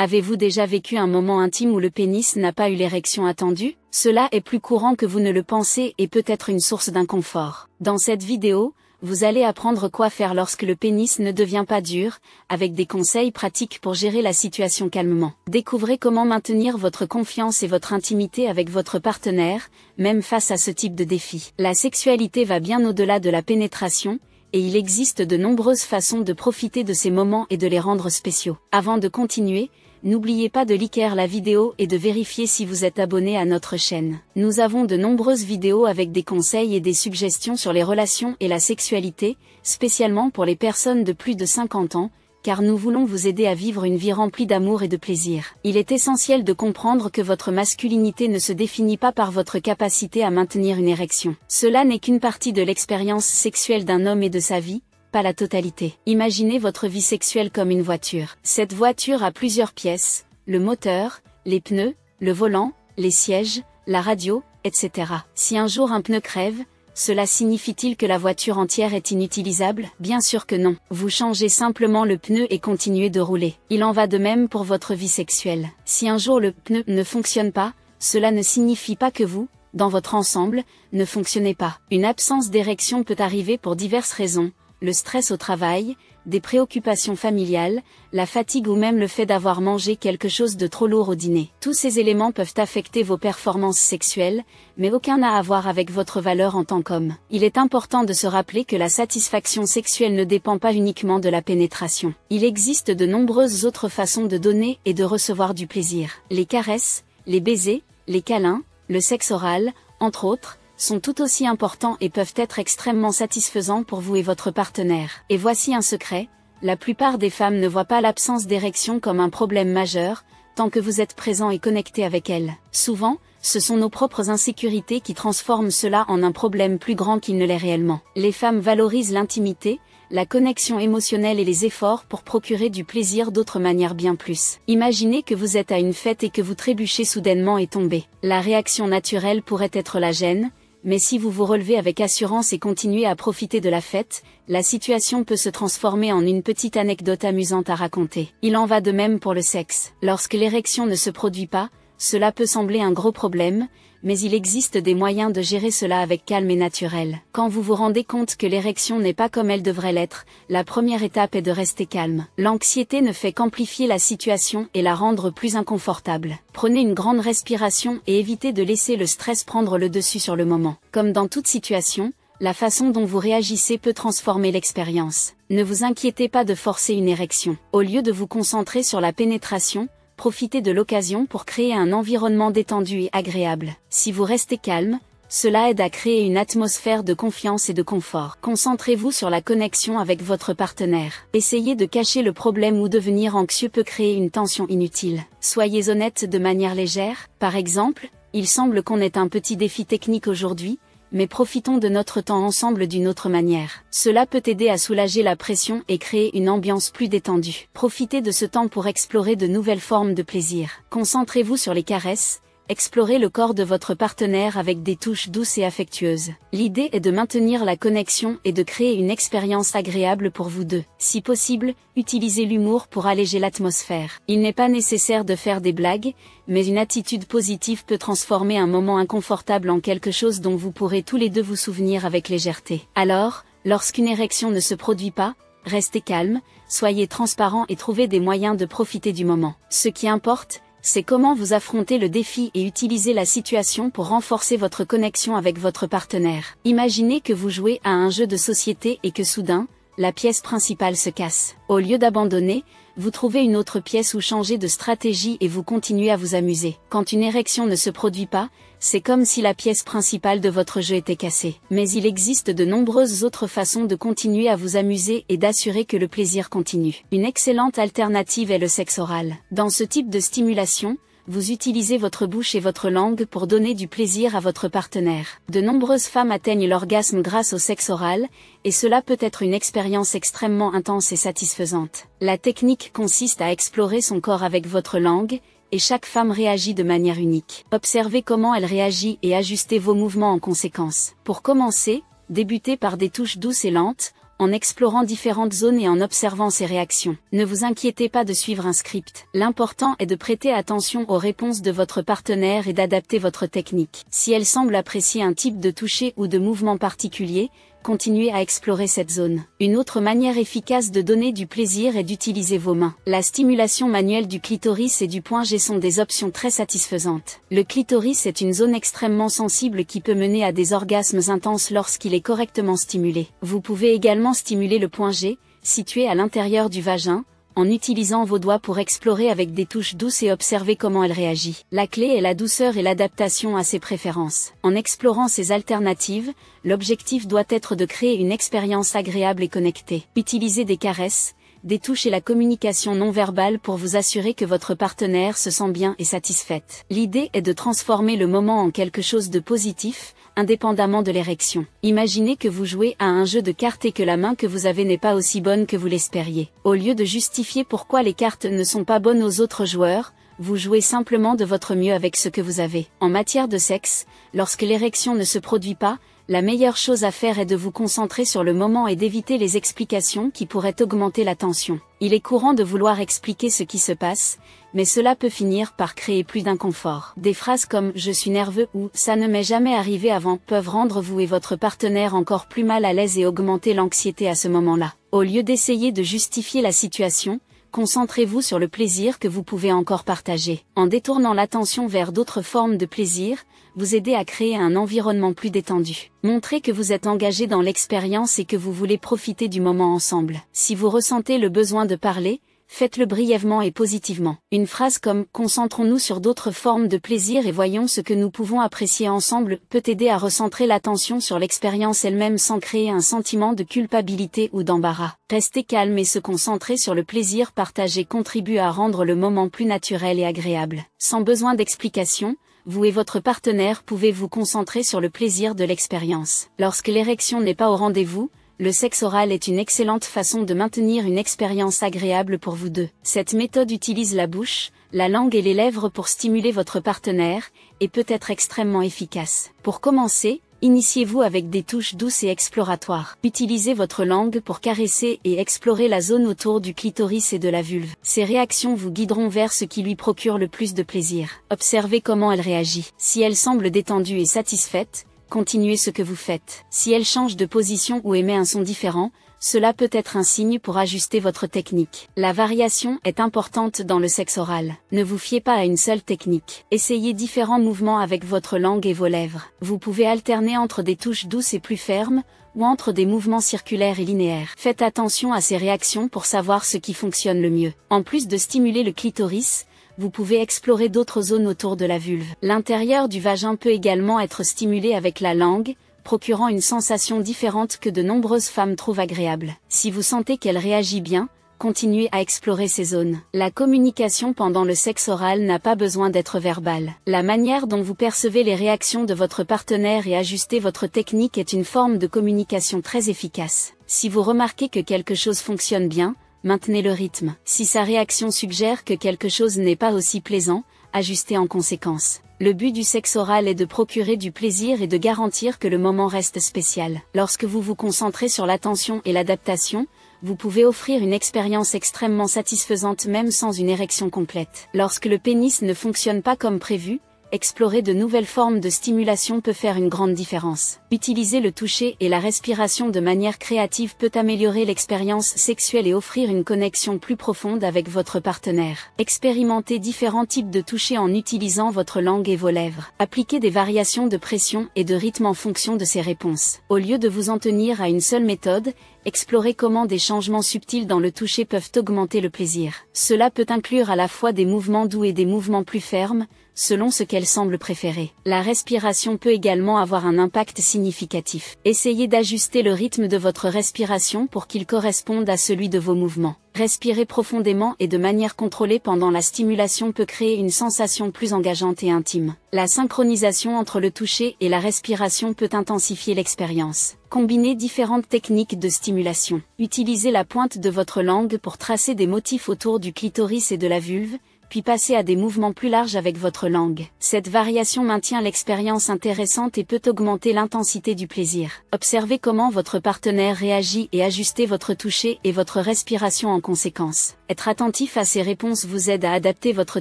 Avez-vous déjà vécu un moment intime où le pénis n'a pas eu l'érection attendue? Cela est plus courant que vous ne le pensez et peut être une source d'inconfort. Dans cette vidéo, vous allez apprendre quoi faire lorsque le pénis ne devient pas dur, avec des conseils pratiques pour gérer la situation calmement. Découvrez comment maintenir votre confiance et votre intimité avec votre partenaire, même face à ce type de défi. La sexualité va bien au-delà de la pénétration, et il existe de nombreuses façons de profiter de ces moments et de les rendre spéciaux. Avant de continuer, n'oubliez pas de liker la vidéo et de vérifier si vous êtes abonné à notre chaîne. Nous avons de nombreuses vidéos avec des conseils et des suggestions sur les relations et la sexualité, spécialement pour les personnes de plus de 50 ans, car nous voulons vous aider à vivre une vie remplie d'amour et de plaisir. Il est essentiel de comprendre que votre masculinité ne se définit pas par votre capacité à maintenir une érection. Cela n'est qu'une partie de l'expérience sexuelle d'un homme et de sa vie, pas la totalité. Imaginez votre vie sexuelle comme une voiture. Cette voiture a plusieurs pièces, le moteur, les pneus, le volant, les sièges, la radio, etc. Si un jour un pneu crève, cela signifie-t-il que la voiture entière est inutilisable? Bien sûr que non. Vous changez simplement le pneu et continuez de rouler. Il en va de même pour votre vie sexuelle. Si un jour le pneu ne fonctionne pas, cela ne signifie pas que vous, dans votre ensemble, ne fonctionnez pas. Une absence d'érection peut arriver pour diverses raisons. Le stress au travail, des préoccupations familiales, la fatigue ou même le fait d'avoir mangé quelque chose de trop lourd au dîner. Tous ces éléments peuvent affecter vos performances sexuelles, mais aucun n'a à voir avec votre valeur en tant qu'homme. Il est important de se rappeler que la satisfaction sexuelle ne dépend pas uniquement de la pénétration. Il existe de nombreuses autres façons de donner et de recevoir du plaisir. Les caresses, les baisers, les câlins, le sexe oral, entre autres, sont tout aussi importants et peuvent être extrêmement satisfaisants pour vous et votre partenaire. Et voici un secret, la plupart des femmes ne voient pas l'absence d'érection comme un problème majeur, tant que vous êtes présent et connecté avec elles. Souvent, ce sont nos propres insécurités qui transforment cela en un problème plus grand qu'il ne l'est réellement. Les femmes valorisent l'intimité, la connexion émotionnelle et les efforts pour procurer du plaisir d'autres manières bien plus. Imaginez que vous êtes à une fête et que vous trébuchez soudainement et tombez. La réaction naturelle pourrait être la gêne, mais si vous vous relevez avec assurance et continuez à profiter de la fête, la situation peut se transformer en une petite anecdote amusante à raconter. Il en va de même pour le sexe. Lorsque l'érection ne se produit pas, cela peut sembler un gros problème, mais il existe des moyens de gérer cela avec calme et naturel. Quand vous vous rendez compte que l'érection n'est pas comme elle devrait l'être, la première étape est de rester calme. L'anxiété ne fait qu'amplifier la situation et la rendre plus inconfortable. Prenez une grande respiration et évitez de laisser le stress prendre le dessus sur le moment. Comme dans toute situation, la façon dont vous réagissez peut transformer l'expérience. Ne vous inquiétez pas de forcer une érection. Au lieu de vous concentrer sur la pénétration, profitez de l'occasion pour créer un environnement détendu et agréable. Si vous restez calme, cela aide à créer une atmosphère de confiance et de confort. Concentrez-vous sur la connexion avec votre partenaire. Essayez de cacher le problème ou devenir anxieux peut créer une tension inutile. Soyez honnête de manière légère. Par exemple, il semble qu'on ait un petit défi technique aujourd'hui, mais profitons de notre temps ensemble d'une autre manière. Cela peut aider à soulager la pression et créer une ambiance plus détendue. Profitez de ce temps pour explorer de nouvelles formes de plaisir. Concentrez-vous sur les caresses, explorez le corps de votre partenaire avec des touches douces et affectueuses. L'idée est de maintenir la connexion et de créer une expérience agréable pour vous deux. Si possible, utilisez l'humour pour alléger l'atmosphère. Il n'est pas nécessaire de faire des blagues, mais une attitude positive peut transformer un moment inconfortable en quelque chose dont vous pourrez tous les deux vous souvenir avec légèreté. Alors, lorsqu'une érection ne se produit pas, restez calme, soyez transparent et trouvez des moyens de profiter du moment. Ce qui importe, c'est comment vous affrontez le défi et utilisez la situation pour renforcer votre connexion avec votre partenaire. Imaginez que vous jouez à un jeu de société et que soudain, la pièce principale se casse. Au lieu d'abandonner, vous trouvez une autre pièce ou changez de stratégie et vous continuez à vous amuser. Quand une érection ne se produit pas, c'est comme si la pièce principale de votre jeu était cassée. Mais il existe de nombreuses autres façons de continuer à vous amuser et d'assurer que le plaisir continue. Une excellente alternative est le sexe oral. Dans ce type de stimulation, vous utilisez votre bouche et votre langue pour donner du plaisir à votre partenaire. De nombreuses femmes atteignent l'orgasme grâce au sexe oral, et cela peut être une expérience extrêmement intense et satisfaisante. La technique consiste à explorer son corps avec votre langue, et chaque femme réagit de manière unique. Observez comment elle réagit et ajustez vos mouvements en conséquence. Pour commencer, débutez par des touches douces et lentes, en explorant différentes zones et en observant ses réactions. Ne vous inquiétez pas de suivre un script. L'important est de prêter attention aux réponses de votre partenaire et d'adapter votre technique. Si elle semble apprécier un type de toucher ou de mouvement particulier, continuez à explorer cette zone. Une autre manière efficace de donner du plaisir est d'utiliser vos mains. La stimulation manuelle du clitoris et du point G sont des options très satisfaisantes. Le clitoris est une zone extrêmement sensible qui peut mener à des orgasmes intenses lorsqu'il est correctement stimulé. Vous pouvez également stimuler le point G, situé à l'intérieur du vagin, en utilisant vos doigts pour explorer avec des touches douces et observer comment elle réagit. La clé est la douceur et l'adaptation à ses préférences. En explorant ces alternatives, l'objectif doit être de créer une expérience agréable et connectée. Utilisez des caresses, des touches et la communication non verbale pour vous assurer que votre partenaire se sent bien et satisfaite. L'idée est de transformer le moment en quelque chose de positif, indépendamment de l'érection. Imaginez que vous jouez à un jeu de cartes et que la main que vous avez n'est pas aussi bonne que vous l'espériez. Au lieu de justifier pourquoi les cartes ne sont pas bonnes aux autres joueurs, vous jouez simplement de votre mieux avec ce que vous avez. En matière de sexe, lorsque l'érection ne se produit pas, la meilleure chose à faire est de vous concentrer sur le moment et d'éviter les explications qui pourraient augmenter la tension. Il est courant de vouloir expliquer ce qui se passe, mais cela peut finir par créer plus d'inconfort. Des phrases comme « je suis nerveux » ou « ça ne m'est jamais arrivé avant » peuvent rendre vous et votre partenaire encore plus mal à l'aise et augmenter l'anxiété à ce moment-là. Au lieu d'essayer de justifier la situation, concentrez-vous sur le plaisir que vous pouvez encore partager. En détournant l'attention vers d'autres formes de plaisir, vous aidez à créer un environnement plus détendu. Montrez que vous êtes engagé dans l'expérience et que vous voulez profiter du moment ensemble. Si vous ressentez le besoin de parler, faites-le brièvement et positivement. Une phrase comme « concentrons-nous sur d'autres formes de plaisir et voyons ce que nous pouvons apprécier ensemble » peut aider à recentrer l'attention sur l'expérience elle-même sans créer un sentiment de culpabilité ou d'embarras. Rester calme et se concentrer sur le plaisir partagé contribue à rendre le moment plus naturel et agréable. Sans besoin d'explication, vous et votre partenaire pouvez vous concentrer sur le plaisir de l'expérience. Lorsque l'érection n'est pas au rendez-vous, le sexe oral est une excellente façon de maintenir une expérience agréable pour vous deux. Cette méthode utilise la bouche, la langue et les lèvres pour stimuler votre partenaire, et peut être extrêmement efficace. Pour commencer, initiez-vous avec des touches douces et exploratoires. Utilisez votre langue pour caresser et explorer la zone autour du clitoris et de la vulve. Ces réactions vous guideront vers ce qui lui procure le plus de plaisir. Observez comment elle réagit. Si elle semble détendue et satisfaite, continuez ce que vous faites. Si elle change de position ou émet un son différent, cela peut être un signe pour ajuster votre technique. La variation est importante dans le sexe oral. Ne vous fiez pas à une seule technique. Essayez différents mouvements avec votre langue et vos lèvres. Vous pouvez alterner entre des touches douces et plus fermes, ou entre des mouvements circulaires et linéaires. Faites attention à ces réactions pour savoir ce qui fonctionne le mieux. En plus de stimuler le clitoris, vous pouvez explorer d'autres zones autour de la vulve. L'intérieur du vagin peut également être stimulé avec la langue, procurant une sensation différente que de nombreuses femmes trouvent agréable. Si vous sentez qu'elle réagit bien, continuez à explorer ces zones. La communication pendant le sexe oral n'a pas besoin d'être verbale. La manière dont vous percevez les réactions de votre partenaire et ajustez votre technique est une forme de communication très efficace. Si vous remarquez que quelque chose fonctionne bien, maintenez le rythme. Si sa réaction suggère que quelque chose n'est pas aussi plaisant, ajustez en conséquence. Le but du sexe oral est de procurer du plaisir et de garantir que le moment reste spécial. Lorsque vous vous concentrez sur l'attention et l'adaptation, vous pouvez offrir une expérience extrêmement satisfaisante même sans une érection complète. Lorsque le pénis ne fonctionne pas comme prévu, explorer de nouvelles formes de stimulation peut faire une grande différence. Utiliser le toucher et la respiration de manière créative peut améliorer l'expérience sexuelle et offrir une connexion plus profonde avec votre partenaire. Expérimentez différents types de toucher en utilisant votre langue et vos lèvres. Appliquez des variations de pression et de rythme en fonction de ces réponses. Au lieu de vous en tenir à une seule méthode, explorez comment des changements subtils dans le toucher peuvent augmenter le plaisir. Cela peut inclure à la fois des mouvements doux et des mouvements plus fermes, selon ce qu'elle semble préférer. La respiration peut également avoir un impact significatif. Essayez d'ajuster le rythme de votre respiration pour qu'il corresponde à celui de vos mouvements. Respirer profondément et de manière contrôlée pendant la stimulation peut créer une sensation plus engageante et intime. La synchronisation entre le toucher et la respiration peut intensifier l'expérience. Combinez différentes techniques de stimulation. Utilisez la pointe de votre langue pour tracer des motifs autour du clitoris et de la vulve, puis passez à des mouvements plus larges avec votre langue. Cette variation maintient l'expérience intéressante et peut augmenter l'intensité du plaisir. Observez comment votre partenaire réagit et ajustez votre toucher et votre respiration en conséquence. Être attentif à ces réponses vous aide à adapter votre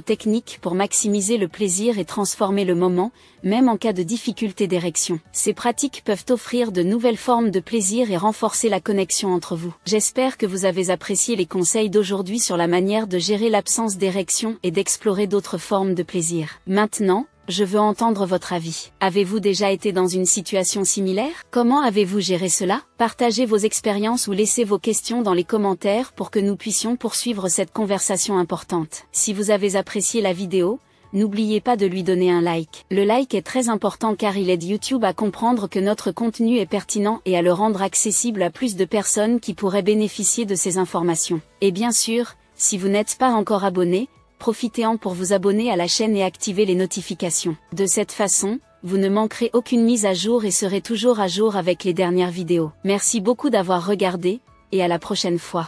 technique pour maximiser le plaisir et transformer le moment, même en cas de difficulté d'érection. Ces pratiques peuvent offrir de nouvelles formes de plaisir et renforcer la connexion entre vous. J'espère que vous avez apprécié les conseils d'aujourd'hui sur la manière de gérer l'absence d'érection et d'explorer d'autres formes de plaisir. Maintenant, je veux entendre votre avis. Avez-vous déjà été dans une situation similaire? Comment avez-vous géré cela? Partagez vos expériences ou laissez vos questions dans les commentaires pour que nous puissions poursuivre cette conversation importante. Si vous avez apprécié la vidéo, n'oubliez pas de lui donner un like. Le like est très important car il aide YouTube à comprendre que notre contenu est pertinent et à le rendre accessible à plus de personnes qui pourraient bénéficier de ces informations. Et bien sûr, si vous n'êtes pas encore abonné, profitez-en pour vous abonner à la chaîne et activer les notifications. De cette façon, vous ne manquerez aucune mise à jour et serez toujours à jour avec les dernières vidéos. Merci beaucoup d'avoir regardé, et à la prochaine fois.